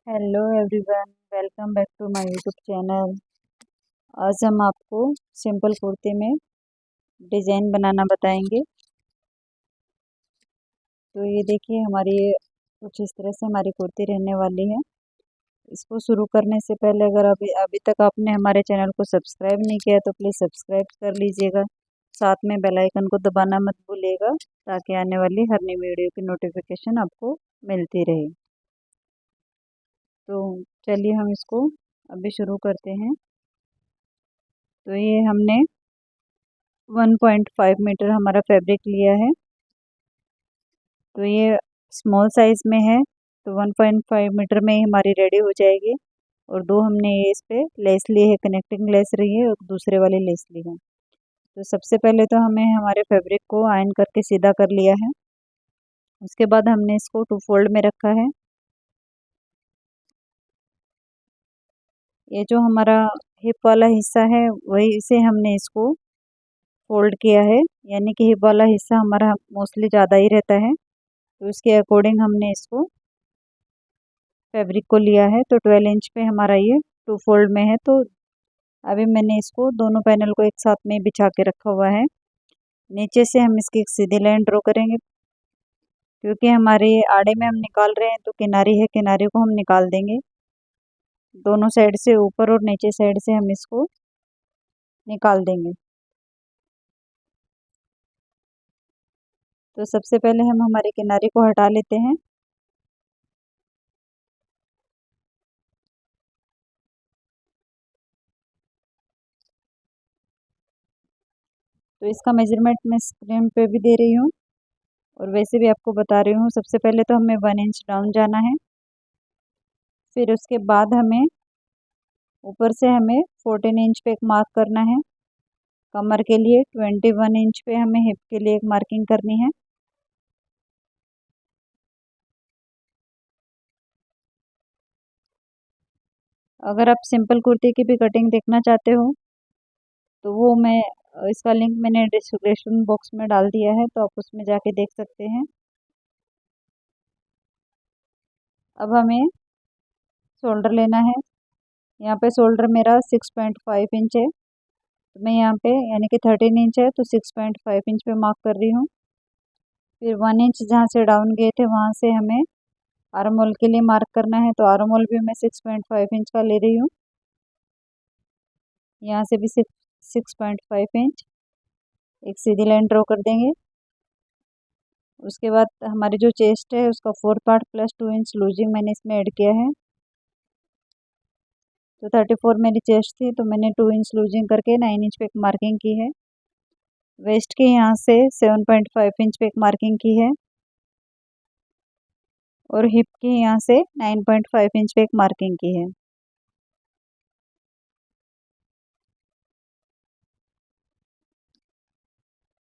Hello everyone, welcome back to my YouTube channel. आज हम आपको सिंपल कुर्ते में डिज़ाइन बनाना बताएंगे। तो ये देखिए, हमारी कुछ इस तरह से हमारी कुर्ती रहने वाली है। इसको शुरू करने से पहले अगर अभी अभी तक आपने हमारे चैनल को सब्सक्राइब नहीं किया तो प्लीज़ सब्सक्राइब कर लीजिएगा। साथ में बेल आइकन को दबाना मत भूलिएगा, ताकि आने वाली हर नई वीडियो की नोटिफिकेशन आपको मिलती रहे। तो चलिए हम इसको अभी शुरू करते हैं। तो ये हमने 1.5 मीटर हमारा फैब्रिक लिया है। तो ये स्मॉल साइज़ में है, तो 1.5 मीटर में ही हमारी रेडी हो जाएगी। और दो हमने ये इस पे लेस ली है, कनेक्टिंग लेस रही है, और दूसरे वाली लेस ली है। तो सबसे पहले तो हमें हमारे फैब्रिक को आयन करके सीधा कर लिया है। उसके बाद हमने इसको 2 फोल्ड में रखा है। ये जो हमारा हिप वाला हिस्सा है, वही से हमने इसको फोल्ड किया है, यानी कि हिप वाला हिस्सा हमारा मोस्टली ज़्यादा ही रहता है। तो इसके अकॉर्डिंग हमने इसको फैब्रिक को लिया है। तो 12 इंच पे हमारा ये 2 फोल्ड में है। तो अभी मैंने इसको दोनों पैनल को एक साथ में बिछा के रखा हुआ है। नीचे से हम इसकी एक सीधी लाइन ड्रॉ करेंगे, क्योंकि हमारे आड़े में हम निकाल रहे हैं, तो किनारी है, किनारे को हम निकाल देंगे। दोनों साइड से, ऊपर और नीचे साइड से हम इसको निकाल देंगे। तो सबसे पहले हम हमारे किनारे को हटा लेते हैं। तो इसका मेजरमेंट मैं स्क्रीन पे भी दे रही हूँ, और वैसे भी आपको बता रही हूँ। सबसे पहले तो हमें 1 इंच डाउन जाना है। फिर उसके बाद हमें ऊपर से हमें 14 इंच पे एक मार्क करना है। कमर के लिए 21 इंच पे हमें हिप के लिए एक मार्किंग करनी है। अगर आप सिंपल कुर्ती की भी कटिंग देखना चाहते हो, तो वो मैं इसका लिंक मैंने डिस्क्रिप्शन बॉक्स में डाल दिया है, तो आप उसमें जाके देख सकते हैं। अब हमें शोल्डर लेना है। यहाँ पे शोल्डर मेरा 6.5 इंच है। तो मैं यहाँ पे, यानी कि 13 इंच है, तो 6.5 इंच पे मार्क कर रही हूँ। फिर 1 इंच जहाँ से डाउन गए थे, वहाँ से हमें आर्म होल के लिए मार्क करना है। तो आर्म होल भी मैं 6.5 इंच का ले रही हूँ। यहाँ से भी 6.5 इंच एक सीधी लाइन ड्रॉ कर देंगे। उसके बाद हमारी जो चेस्ट है, उसका 4 पार्ट प्लस 2 इंच लूजिंग मैंने इसमें ऐड किया है। तो 34 मेरी चेस्ट थी, तो मैंने 2 इंच लूजिंग करके 9 इंच पे एक मार्किंग की है। वेस्ट के यहाँ से 7.5 इंच पे एक मार्किंग की है, और हिप के यहाँ से 9.5 इंच पे एक मार्किंग की है।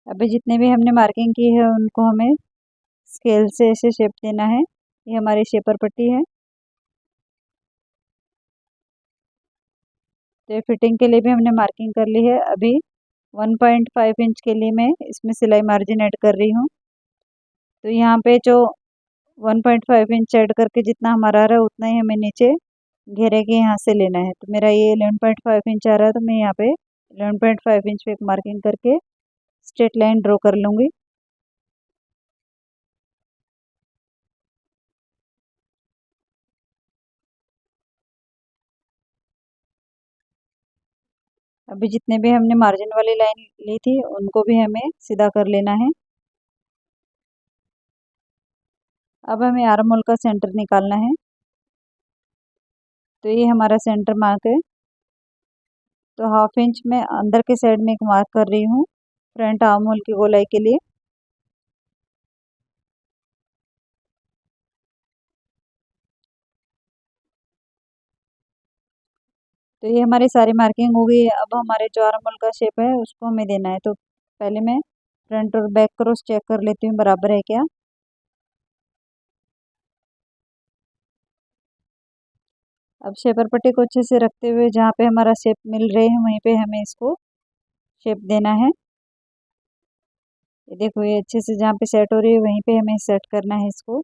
अभी जितने भी हमने मार्किंग की है, उनको हमें स्केल से ऐसे शेप देना है। ये हमारी शेपर पट्टी है। तो ये फिटिंग के लिए भी हमने मार्किंग कर ली है। अभी 1.5 इंच के लिए मैं इसमें सिलाई मार्जिन ऐड कर रही हूँ। तो यहाँ पे जो 1.5 इंच ऐड करके जितना हमारा आ रहा है, उतना ही हमें नीचे घेरे के यहाँ से लेना है। तो मेरा ये 11.5 इंच आ रहा है, तो मैं यहाँ पे 11.5 इंच पे एक मार्किंग करके स्ट्रेट लाइन ड्रॉ कर लूँगी। अभी जितने भी हमने मार्जिन वाली लाइन ली थी, उनको भी हमें सीधा कर लेना है। अब हमें आर्म होल का सेंटर निकालना है। तो ये हमारा सेंटर मार्क है। तो 1/2 इंच में अंदर के साइड में एक मार्क कर रही हूँ, फ्रंट आर्म होल की गोलाई के लिए। तो ये हमारी सारी मार्किंग हो गई है। अब हमारे जो आर्म होल का शेप है, उसको हमें देना है। तो पहले मैं फ्रंट और बैक क्रॉस चेक कर लेती हूँ, बराबर है क्या। अब शेपर पट्टी को अच्छे से रखते हुए, जहाँ पे हमारा शेप मिल रहे हैं, वहीं पे हमें इसको शेप देना है। ये देखो, ये अच्छे से जहाँ पे सेट हो रही है, वहीं पे हमें सेट करना है इसको।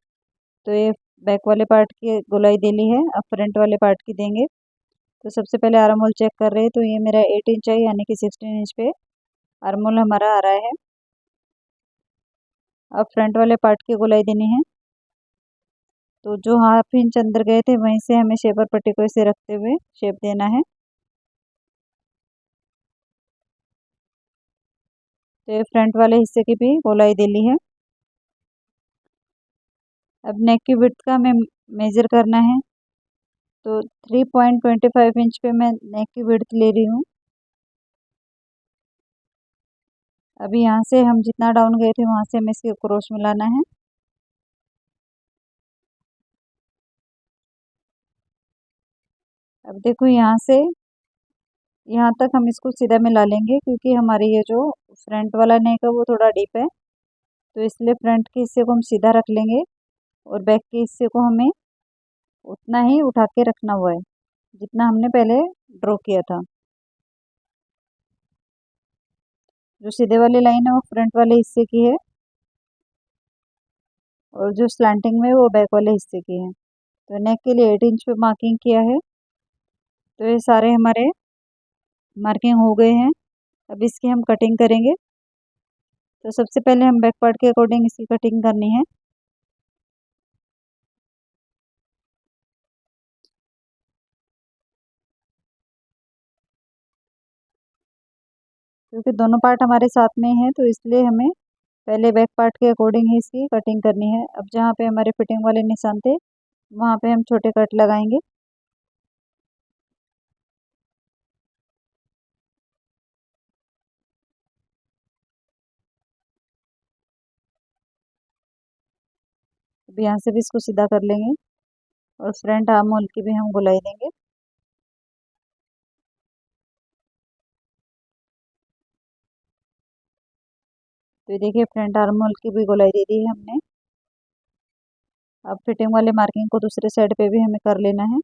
तो ये बैक वाले पार्ट की गोलाई दे ली है, अब फ्रंट वाले पार्ट की देंगे। तो सबसे पहले आर्म होल चेक कर रहे हैं, तो ये मेरा 8 इंच है, यानी कि 16 इंच पे आर्म होल हमारा आ रहा है। अब फ्रंट वाले पार्ट की गोलाई देनी है, तो जो हाफ इंच अंदर गए थे वहीं से हमें शेपर पट्टी को इसे रखते हुए शेप देना है। तो ये फ्रंट वाले हिस्से की भी गोलाई दे ली है। अब नेक की विड्थ का हमें मेजर करना है, तो 3.25 इंच पे मैं नेक की विड्थ ले रही हूँ। अभी यहाँ से हम जितना डाउन गए थे वहाँ से हमें इसके क्रॉस मिलाना है। अब देखो यहाँ से यहाँ तक हम इसको सीधा मिला लेंगे, क्योंकि हमारी ये जो फ्रंट वाला नेक है वो थोड़ा डीप है, तो इसलिए फ्रंट के हिस्से को हम सीधा रख लेंगे और बैक के हिस्से को हमें उतना ही उठा के रखना हुआ है जितना हमने पहले ड्रॉ किया था। जो सीधे वाली लाइन है वो फ्रंट वाले हिस्से की है और जो स्लैंटिंग में वो बैक वाले हिस्से की है। तो नेक के लिए 8 इंच पे मार्किंग किया है। तो ये सारे हमारे मार्किंग हो गए हैं। अब इसकी हम कटिंग करेंगे। तो सबसे पहले हम बैक पार्ट के अकॉर्डिंग इसकी कटिंग करनी है। क्योंकि दोनों पार्ट हमारे साथ में है, तो इसलिए हमें पहले बैक पार्ट के अकॉर्डिंग ही इसकी कटिंग करनी है। अब जहाँ पे हमारे फिटिंग वाले निशान थे वहाँ पे हम छोटे कट लगाएंगे। अब यहाँ से भी इसको सीधा कर लेंगे और फ्रंट आर्म होल की भी हम गोलाई देंगे। तो ये देखिए फ्रंट आर्म होल की भी गोलाई दे दी है हमने। अब फिटिंग वाले मार्किंग को दूसरे साइड पे भी हमें कर लेना है।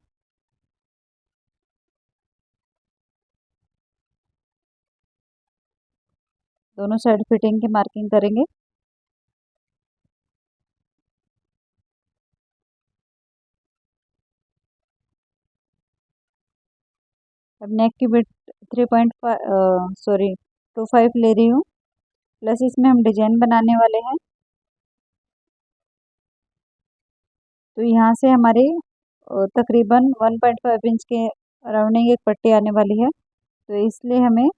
दोनों साइड फिटिंग की मार्किंग करेंगे। अब नेक की विड्थ 2.5 ले रही हूँ, प्लस इसमें हम डिजाइन बनाने वाले हैं। तो यहाँ से हमारे तकरीबन 1.5 इंच के राउंडिंग एक पट्टी आने वाली है, तो इसलिए हमें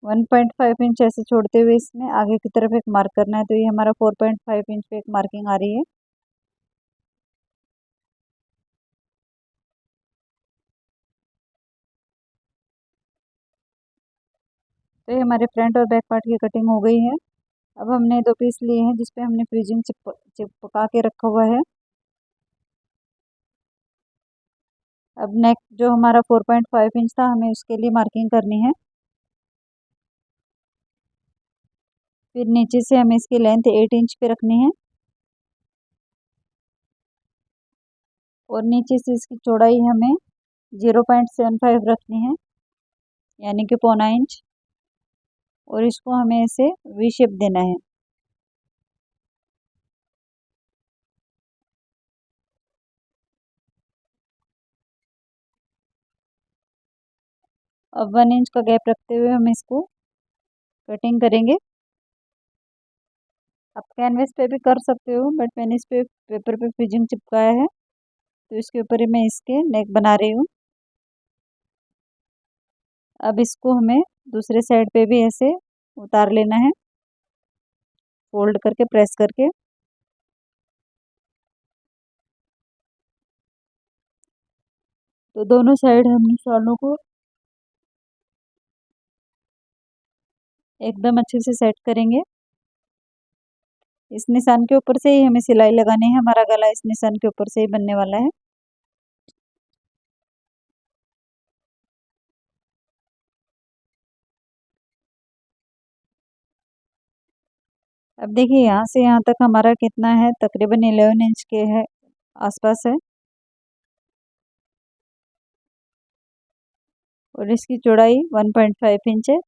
1.5 इंच ऐसे छोड़ते हुए इसमें आगे की तरफ एक मार्क करना है। तो ये हमारा 4.5 इंच पे एक मार्किंग आ रही है। तो ये हमारे फ्रंट और बैक पार्ट की कटिंग हो गई है। अब हमने दो पीस लिए हैं जिसपे हमने फ्रीजिंग चिपका के रखा हुआ है। अब नेक जो हमारा 4.5 इंच था हमें उसके लिए मार्किंग करनी है। फिर नीचे से हमें इसकी लेंथ 8 इंच पे रखनी है और नीचे से इसकी चौड़ाई हमें 0.75 रखनी है, यानी कि 0.25 इंच। और इसको हमें ऐसे वी शेप देना है। अब 1 इंच का गैप रखते हुए हम इसको कटिंग करेंगे। आप कैनवस पे भी कर सकते हो, बट मैंने इस पे पेपर पे फ्रीजिंग चिपकाया है, तो इसके ऊपर ही मैं इसके नेक बना रही हूँ। अब इसको हमें दूसरे साइड पे भी ऐसे उतार लेना है, फोल्ड करके प्रेस करके। तो दोनों साइड हम निशानों को एकदम अच्छे से सेट करेंगे। इस निशान के ऊपर से ही हमें सिलाई लगानी है, हमारा गला इस निशान के ऊपर से ही बनने वाला है। अब देखिए यहाँ से यहाँ तक हमारा कितना है, तकरीबन 11 इंच के है आसपास है। और इसकी चौड़ाई 1.5 इंच है।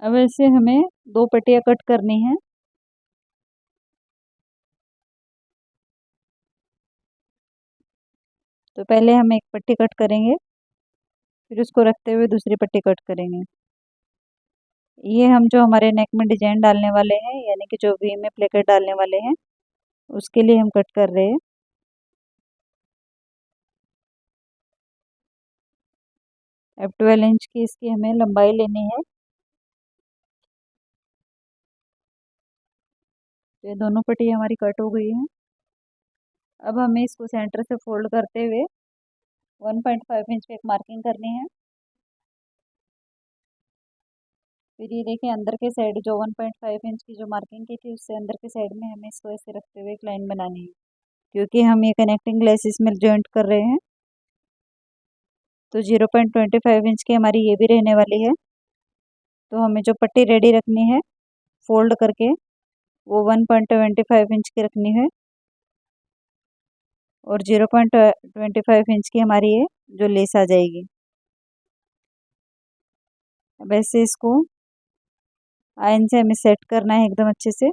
अब ऐसे हमें 2 पट्टियाँ कट करनी है। तो पहले हम एक पट्टी कट करेंगे, फिर उसको रखते हुए दूसरी पट्टी कट करेंगे। ये हम जो हमारे नेक में डिजाइन डालने वाले हैं, यानी कि जो वी में प्लेकेट डालने वाले हैं, उसके लिए हम कट कर रहे हैं। अब 12 इंच की इसकी हमें लंबाई लेनी है। तो ये दोनों पट्टी हमारी कट हो गई हैं। अब हमें इसको सेंटर से फोल्ड करते हुए 1.5 इंच पे एक मार्किंग करनी है। फिर ये देखिए अंदर के साइड जो 1.5 इंच की जो मार्किंग की थी, उससे अंदर के साइड में हमें इसको ऐसे रखते हुए एक लाइन बनानी है, क्योंकि हम ये कनेक्टिंग ग्लासेस में जॉइंट कर रहे हैं। तो 0.25 इंच की हमारी ये भी रहने वाली है। तो हमें जो पट्टी रेडी रखनी है फोल्ड करके, वो 1.25 इंच की रखनी है, और 0.25 इंच की हमारी ये जो लेस आ जाएगी। अब ऐसे इसको आयन से हमें सेट करना है एकदम अच्छे से।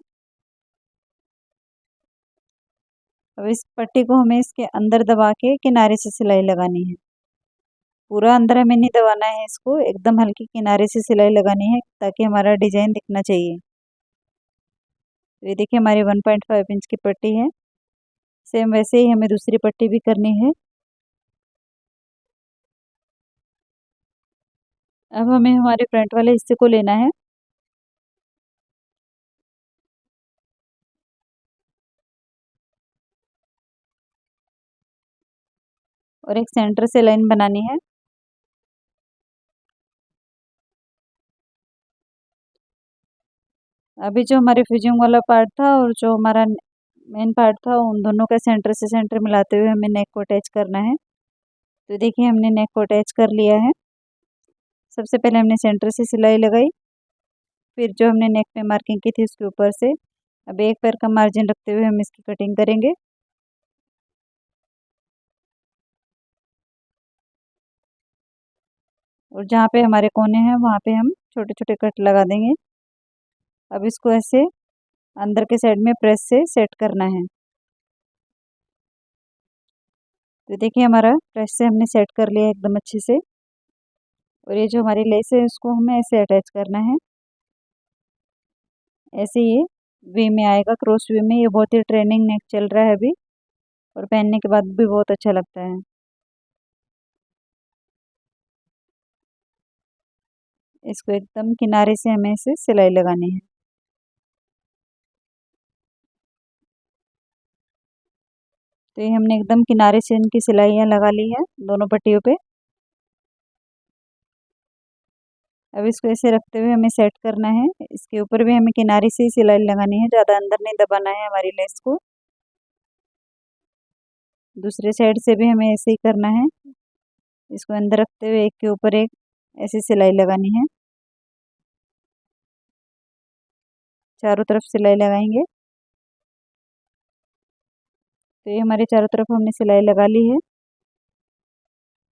अब इस पट्टी को हमें इसके अंदर दबा के किनारे से सिलाई लगानी है। पूरा अंदर हमें नहीं दबाना है इसको, एकदम हल्की किनारे से सिलाई लगानी है, ताकि हमारा डिजाइन दिखना चाहिए। तो ये देखिए हमारी 1.5 इंच की पट्टी है। सेम वैसे ही हमें दूसरी पट्टी भी करनी है। अब हमें हमारे फ्रंट वाले हिस्से को लेना है, और एक सेंटर से लाइन बनानी है। अभी जो हमारे फ्यूजिंग वाला पार्ट था और जो हमारा मेन पार्ट था, उन दोनों का सेंटर से सेंटर मिलाते हुए हमें नेक को अटैच करना है। तो देखिए हमने नेक को अटैच कर लिया है। सबसे पहले हमने सेंटर से सिलाई लगाई, फिर जो हमने नेक पे मार्किंग की थी उसके ऊपर से। अब एक पैर का मार्जिन रखते हुए हम इसकी कटिंग करेंगे। और जहाँ पे हमारे कोने हैं वहाँ पे हम छोटे छोटे कट लगा देंगे। अब इसको ऐसे अंदर के साइड में प्रेस से सेट करना है। तो देखिए हमारा प्रेस से हमने सेट कर लिया एकदम अच्छे से। और ये जो हमारी लेस है उसको हमें ऐसे अटैच करना है। ऐसे ये वी में आएगा, क्रॉस वी में। ये बहुत ही ट्रेंडिंग नेक चल रहा है अभी, और पहनने के बाद भी बहुत अच्छा लगता है। इसको एकदम किनारे से हमें इसे सिलाई लगानी है। तो ये हमने एकदम किनारे से इनकी सिलाइयाँ लगा ली है दोनों पट्टियों पे। अब इसको ऐसे रखते हुए हमें सेट करना है। इसके ऊपर भी हमें किनारे से ही सिलाई लगानी है, ज़्यादा अंदर नहीं दबाना है हमारी लेस को। दूसरे साइड से भी हमें ऐसे ही करना है। इसको अंदर रखते हुए एक के ऊपर एक ऐसी सिलाई लगानी है। चारों तरफ सिलाई लगाएंगे। तो ये हमारे चारों तरफ हमने सिलाई लगा ली है।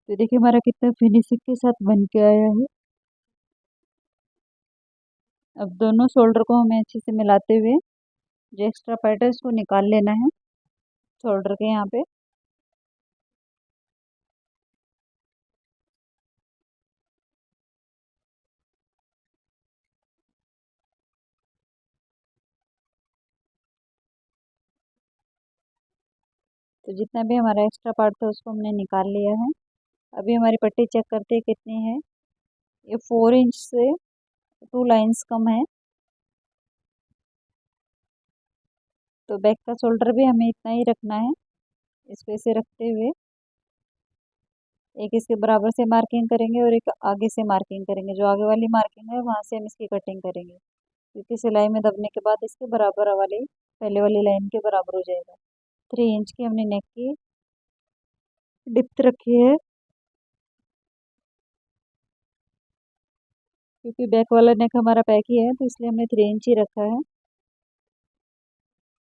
तो देखिए हमारा कितना फिनिशिंग के साथ बन के आया है। अब दोनों शोल्डर को हमें अच्छे से मिलाते हुए जो एक्स्ट्रा पार्ट है उसको निकाल लेना है शोल्डर के यहाँ पे। तो जितना भी हमारा एक्स्ट्रा पार्ट था उसको हमने निकाल लिया है। अभी हमारी पट्टी चेक करते हैं कितनी है। ये 4 इंच से 2 लाइंस कम है। तो बैक का शोल्डर भी हमें इतना ही रखना है। इसको ऐसे रखते हुए एक इसके बराबर से मार्किंग करेंगे, और एक आगे से मार्किंग करेंगे। जो आगे वाली मार्किंग है वहाँ से हम इसकी कटिंग करेंगे, क्योंकि सिलाई में दबने के बाद इसके बराबर वाले पहले वाली लाइन के बराबर हो जाएगा। 3 इंच की हमने नेक की डिप्थ रखी है, क्योंकि बैक वाला नेक हमारा पैक ही है, तो इसलिए हमने 3 इंच ही रखा है।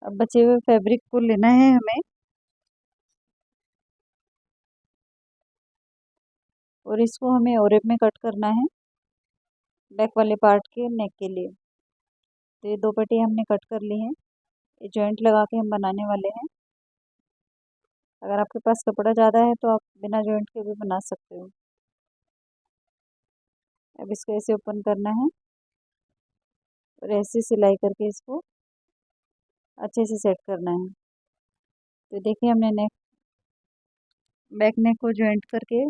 अब बचे हुए फैब्रिक को लेना है हमें, और इसको हमें ओरेप में कट करना है। बैक वाले पार्ट के नेक के लिए। तो ये 2 पट्टी हमने कट कर ली हैं। ये जॉइंट लगा के हम बनाने वाले हैं। अगर आपके पास कपड़ा ज़्यादा है तो आप बिना जॉइंट के भी बना सकते हो। अब इसको ऐसे ओपन करना है और ऐसे सिलाई करके इसको अच्छे से सेट करना है। तो देखिए हमने बैक नेक को जॉइंट करके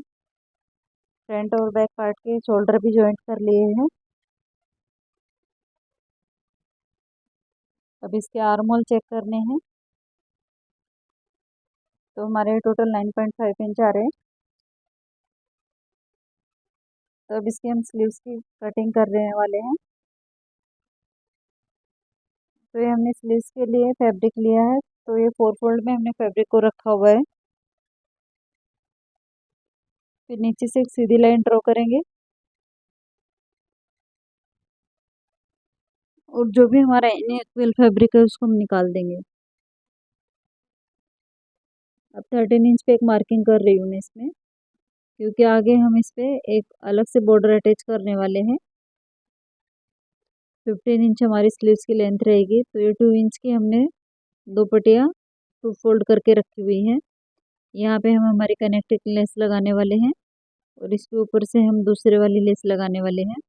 फ्रंट और बैक पार्ट के शोल्डर भी जॉइंट कर लिए हैं। अब इसके आर्म होल चेक करने हैं। तो हमारे टोटल 9.5 इंच आ रहे हैं। तो अब इसकी हम स्लीव्स की कटिंग कर रहे वाले हैं। तो ये हमने स्लीव्स के लिए फैब्रिक लिया है। तो ये 4 फोल्ड में हमने फैब्रिक को रखा हुआ है। फिर नीचे से एक सीधी लाइन ड्रॉ करेंगे और जो भी हमारा इनइक्वल फैब्रिक है उसको हम निकाल देंगे। अब 13 इंच पे एक मार्किंग कर रही हूँ मैं इसमें, क्योंकि आगे हम इस पे एक अलग से बॉर्डर अटैच करने वाले हैं। 15 इंच हमारी स्लीव्स की लेंथ रहेगी। तो ये 2 इंच की हमने 2 पट्टियाँ 2 फोल्ड करके रखी हुई हैं। यहाँ पे हम हमारी कनेक्टिंग लेस लगाने वाले हैं और इसके ऊपर से हम दूसरे वाली लेस लगाने वाले हैं।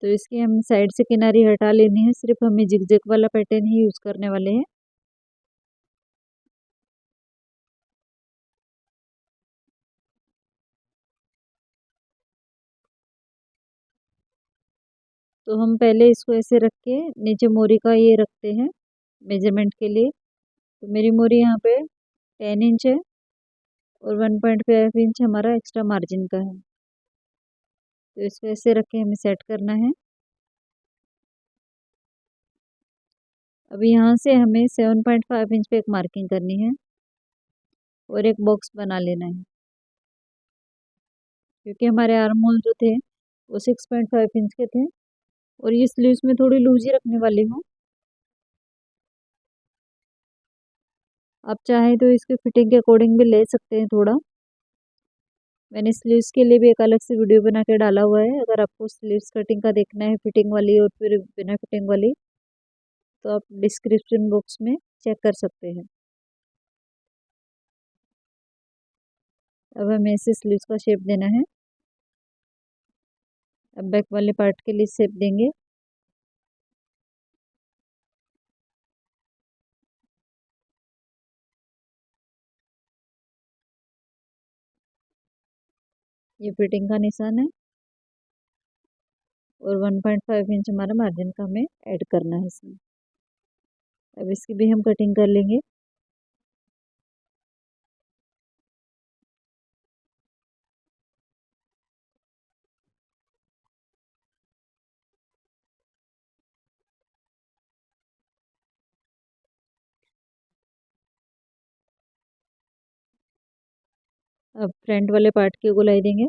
तो इसकी हम साइड से किनारी हटा लेनी है, सिर्फ हमें जिगजैग वाला पैटर्न ही यूज़ करने वाले हैं। तो हम पहले इसको ऐसे रख के नीचे मोरी का ये रखते हैं मेजरमेंट के लिए। तो मेरी मोरी यहाँ पे 10 इंच है और 1.5 इंच हमारा एक्स्ट्रा मार्जिन का है। तो इसको ऐसे रख के हमें सेट करना है। अब यहाँ से हमें 7.5 इंच पे एक मार्किंग करनी है और एक बॉक्स बना लेना है, क्योंकि हमारे आर्म होल जो थे वो 6.5 इंच के थे और ये स्लीव्स में थोड़ी लूज ही रखने वाली हूँ। आप चाहें तो इसके फिटिंग के अकॉर्डिंग भी ले सकते हैं थोड़ा। मैंने स्लीव्स के लिए भी एक अलग से वीडियो बना के डाला हुआ है। अगर आपको स्लीव्स कटिंग का देखना है, फिटिंग वाली और फिर बिना फिटिंग वाली, तो आप डिस्क्रिप्शन बॉक्स में चेक कर सकते हैं। अब हमें इसे स्लीव्स का शेप देना है। अब बैक वाले पार्ट के लिए शेप देंगे। ये फिटिंग का निशान है और 1.5 इंच हमारा मार्जिन का हमें ऐड करना है इसमें। अब इसकी भी हम कटिंग कर लेंगे। अब फ्रंट वाले पार्ट की गोलाई देंगे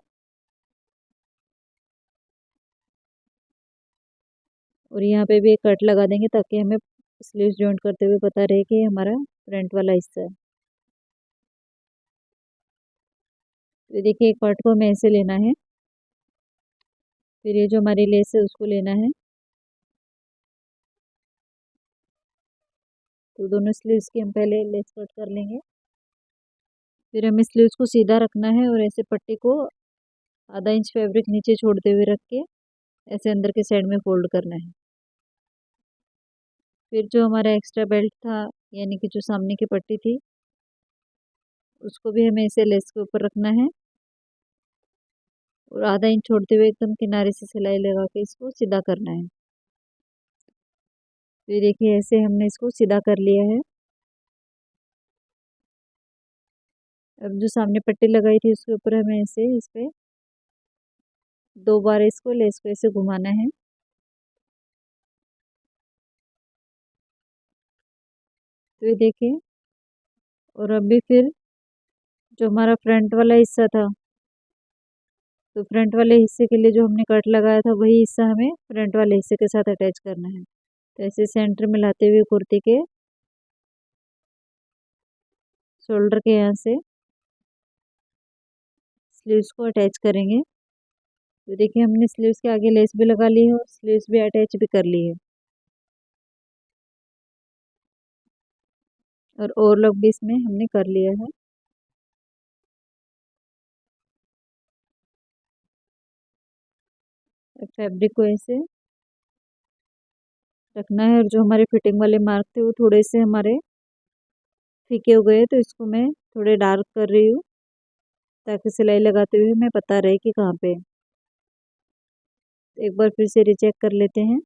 और यहाँ पे भी एक कट लगा देंगे ताकि हमें स्लीव्स जॉइंट करते हुए पता रहे कि ये हमारा फ्रंट वाला हिस्सा है। तो देखिए एक पार्ट को हमें ऐसे लेना है। फिर ये जो हमारी लेस है उसको लेना है। तो दोनों स्लीव्स की हम पहले लेस कट कर लेंगे। फिर हमें स्लीव्स को सीधा रखना है और ऐसे पट्टी को आधा इंच फैब्रिक नीचे छोड़ते हुए रख के ऐसे अंदर के साइड में फोल्ड करना है। फिर जो हमारा एक्स्ट्रा बेल्ट था, यानी कि जो सामने की पट्टी थी, उसको भी हमें ऐसे लेस के ऊपर रखना है और आधा इंच छोड़ते हुए एकदम किनारे से सिलाई लगा के इसको सीधा करना है। तो ये देखिए ऐसे हमने इसको सीधा कर लिया है। अब जो सामने पट्टी लगाई थी उसके ऊपर हमें ऐसे इस पे 2 बार इसको लेस को ऐसे घुमाना है। तो ये देखिए, और अभी फिर जो हमारा फ्रंट वाला हिस्सा था, तो फ्रंट वाले हिस्से के लिए जो हमने कट लगाया था वही हिस्सा हमें फ्रंट वाले हिस्से के साथ अटैच करना है। तो ऐसे सेंटर में लाते हुए कुर्ती के शोल्डर के यहाँ से स्लीव्स को अटैच करेंगे। तो देखिए हमने स्लीव्स के आगे लेस भी लगा ली है और स्लीव्स भी अटैच भी कर ली है और ओवरलॉक भी इसमें हमने कर लिया है। फैब्रिक को ऐसे रखना है और जो हमारे फिटिंग वाले मार्क थे वो थोड़े से हमारे फीके हो गए, तो इसको मैं थोड़े डार्क कर रही हूँ ताकि सिलाई लगाते हुए हमें पता रहे कि कहाँ पे है। एक बार फिर से रीचेक कर लेते हैं।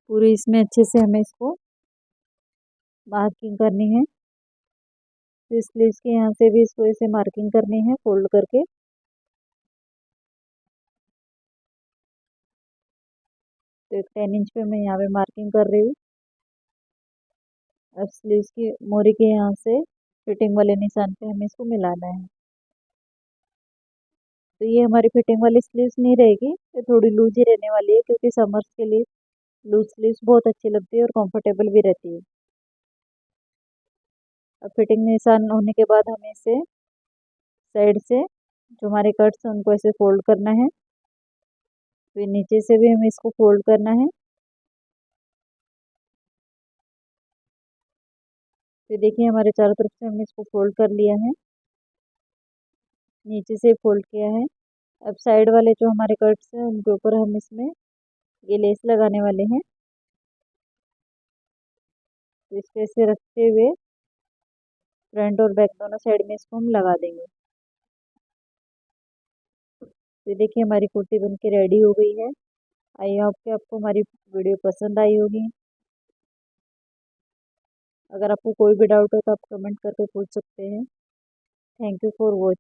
पूरी इसमें अच्छे से हमें इसको मार्किंग करनी है। तो इसलिए इसके यहाँ से भी इसको ऐसे मार्किंग करनी है फोल्ड करके। तो एक 10 इंच पे मैं यहाँ पे मार्किंग कर रही हूँ। अब स्लीव्स की मोरी के यहाँ से फिटिंग वाले निशान पे हमें इसको मिलाना है। तो ये हमारी फिटिंग वाली स्लीव्स नहीं रहेगी, ये थोड़ी लूज ही रहने वाली है क्योंकि समर्स के लिए लूज स्लीव्स बहुत अच्छी लगती है और कंफर्टेबल भी रहती है। अब फिटिंग निशान होने के बाद हमें इसे साइड से जो हमारे कट्स हैं उनको ऐसे फोल्ड करना है। फिर नीचे से भी हमें इसको फोल्ड करना है। फिर देखिए हमारे चारों तरफ से हमने इसको फोल्ड कर लिया है, नीचे से फोल्ड किया है। अब साइड वाले जो हमारे कट्स हैं उनके ऊपर हम इसमें ये लेस लगाने वाले हैं। तो इसको ऐसे रखते हुए फ्रंट और बैक दोनों साइड में इसको हम लगा देंगे। तो देखिए हमारी कुर्ती बनके रेडी हो गई है। आई होप कि आपको हमारी वीडियो पसंद आई होगी। अगर आपको कोई भी डाउट हो तो आप कमेंट करके पूछ सकते हैं। Thank you for watching.